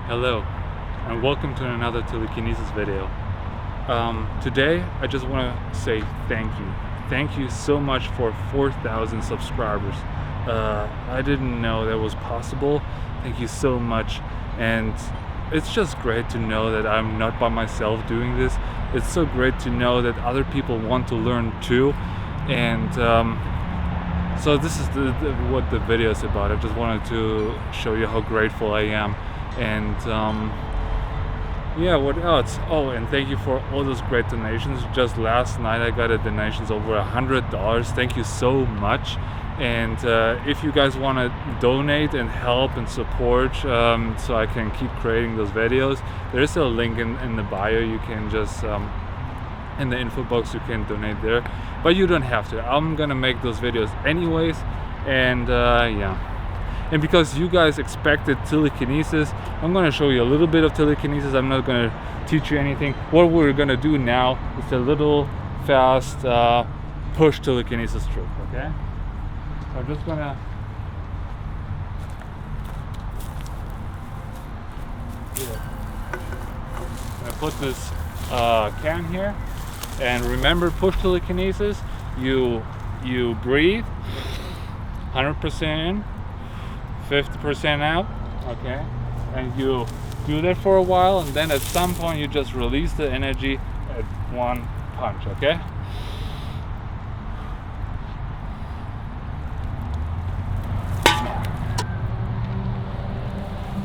Hello, and welcome to another Telekinesis video. Today, I just want to say thank you. Thank you so much for 4,000 subscribers. I didn't know that was possible. Thank you so much. And it's just great to know that I'm not by myself doing this. It's so great to know that other people want to learn too. And so this is what the video is about. I just wanted to show you how grateful I am. And yeah, what else? Oh, and thank you for all those great donations. Just last night I got a donations over $100. Thank you so much. And if you guys want to donate and help and support so I can keep creating those videos, there is a link in the bio. You can just in the info box you can donate there, but you don't have to. I'm gonna make those videos anyways. And yeah, and because you guys expected telekinesis, I'm going to show you a little bit of telekinesis. I'm not going to teach you anything. What we're going to do now is a little fast push telekinesis trick, okay? So I'm just going to put this can here. And remember, push telekinesis, you breathe 100% in, 50% out, okay, and you do that for a while, and then at some point you just release the energy at one punch, okay?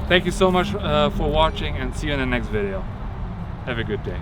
Thank you so much for watching, and see you in the next video. Have a good day.